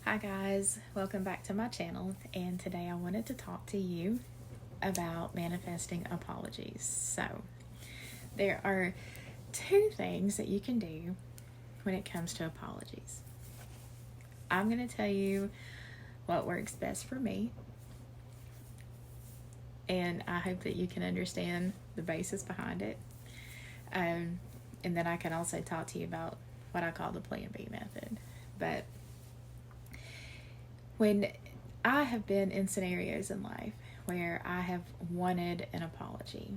Hi guys, welcome back to my channel, and today I wanted to talk to you about manifesting apologies. So, there are two things that you can do when it comes to apologies. I'm going to tell you what works best for me, and I hope that you can understand the basis behind it. And then I can also talk to you about what I call the Plan B method. But when I have been in scenarios in life where I have wanted an apology,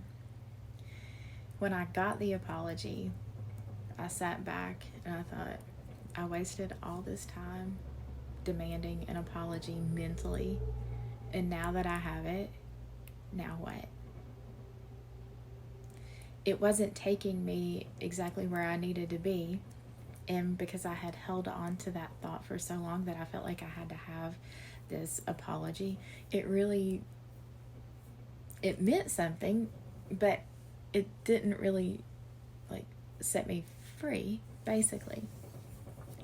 when I got the apology, I sat back and I thought, I wasted all this time demanding an apology mentally, and now that I have it, now what? It wasn't taking me exactly where I needed to be, and because I had held on to that thought for so long that I felt like I had to have this apology, it meant something, but it didn't really set me free, basically.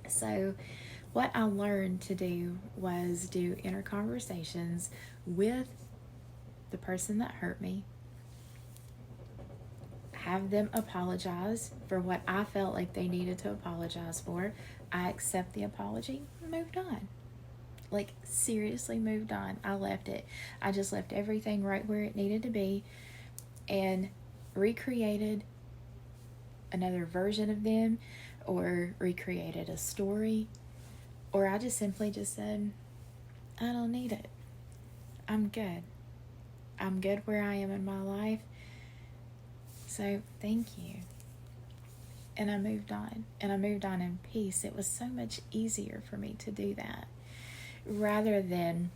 So what I learned to do was do inner conversations with the person that hurt me, have them apologize for what I felt like they needed to apologize for. I accept the apology, moved on. Seriously moved on. I left it. I just left everything right where it needed to be and recreated another version of them, or recreated a story, or I just simply just said, I don't need it. I'm good. I'm good where I am in my life. So thank you. And I moved on. And I moved on in peace. It was so much easier for me to do that, rather than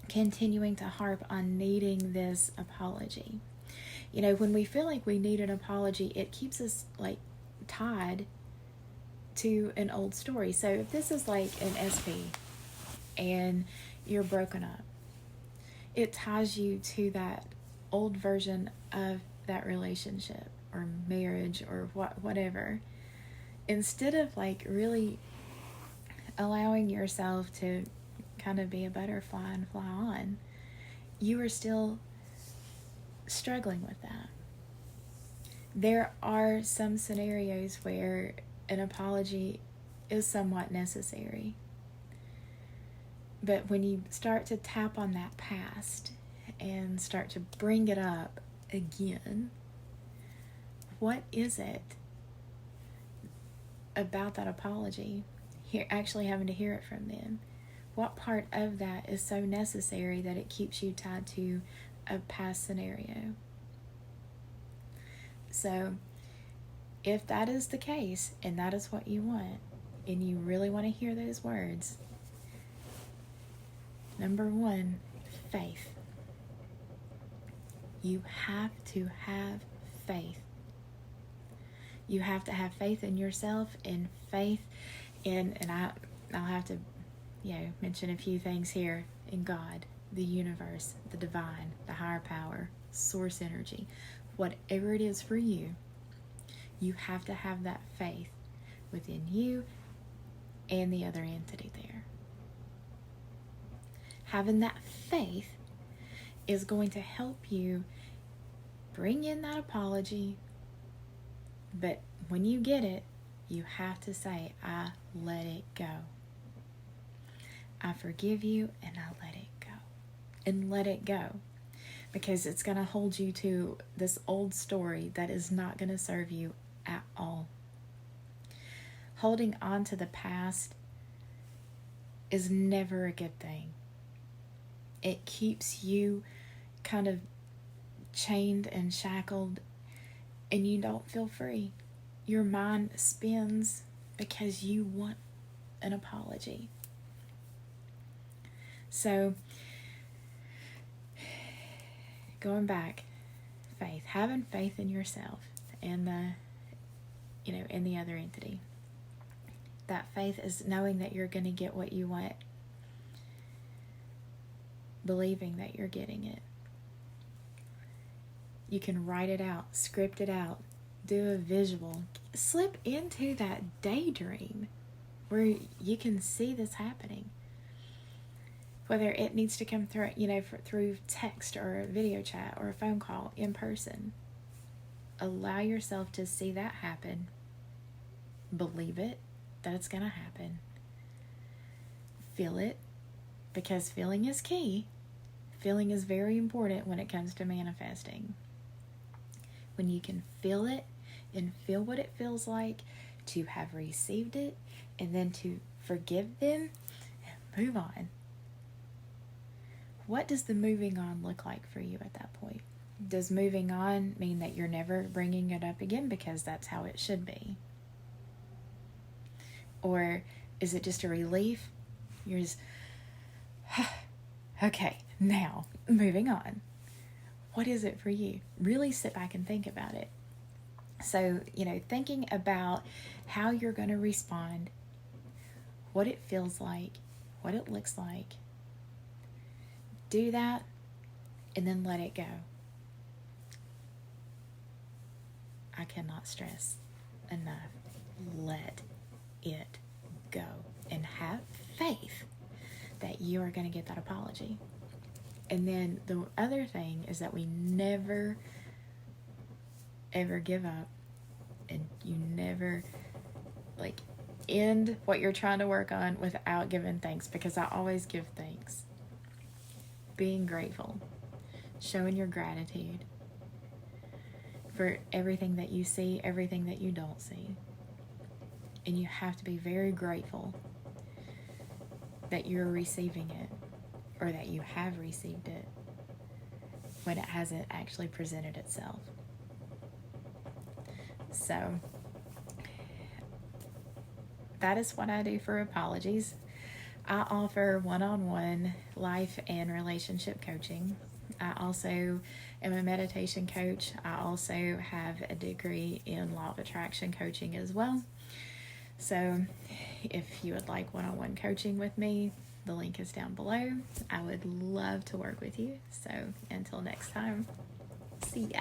continuing to harp on needing this apology. You know, when we feel like we need an apology, it keeps us tied to an old story. So if this is like an SP and you're broken up, it ties you to that old version of that relationship or marriage or whatever, instead of really allowing yourself to kind of be a butterfly and fly on. You are still struggling with that. There are some scenarios where an apology is somewhat necessary. But when you start to tap on that past and start to bring it up again, what is it about that apology, actually having to hear it from them? What part of that is so necessary that it keeps you tied to a past scenario? So if that is the case, and that is what you want, and you really want to hear those words, number one, faith. You have to have faith. You have to have faith in yourself and faith in, and I'll have to, mention a few things here, in God, the universe, the divine, the higher power, source energy, whatever it is for you. You have to have that faith within you and the other entity there. Having that faith is going to help you bring in that apology, but when you get it, you have to say, I let it go. I forgive you and I let it go. And let it go. Because it's going to hold you to this old story that is not going to serve you at all. Holding on to the past is never a good thing. It keeps you kind of chained and shackled, and you don't feel free. Your mind spins because you want an apology. So, going back, faith, having faith in yourself and in the other entity. That faith is knowing that you're going to get what you want, believing that you're getting it. You can write it out, script it out, do a visual, slip into that daydream where you can see this happening. whether it needs to come through, through text or a video chat or a phone call in person. Allow yourself to see that happen. Believe it, that it's going to happen. Feel it, because feeling is key. Feeling is very important when it comes to manifesting. When you can feel it and feel what it feels like to have received it, and then to forgive them and move on. What does the moving on look like for you at that point? Does moving on mean that you're never bringing it up again because that's how it should be? Or is it just a relief? You're just, okay, now moving on. What is it for you? Really sit back and think about it. So, thinking about how you're going to respond, what it feels like, what it looks like. Do that, and then let it go. I cannot stress enough. Let it go. And have faith that you are going to get that apology. And then the other thing is that we never, ever give up. And you never, end what you're trying to work on without giving thanks. Because I always give thanks. Being grateful. Showing your gratitude for everything that you see, everything that you don't see. And you have to be very grateful that you're receiving it, or that you have received it when it hasn't actually presented itself. So that is what I do for apologies. I offer one-on-one life and relationship coaching. I also am a meditation coach. I also have a degree in law of attraction coaching as well. So if you would like one-on-one coaching with me, the link is down below. I would love to work with you. So until next time, see ya.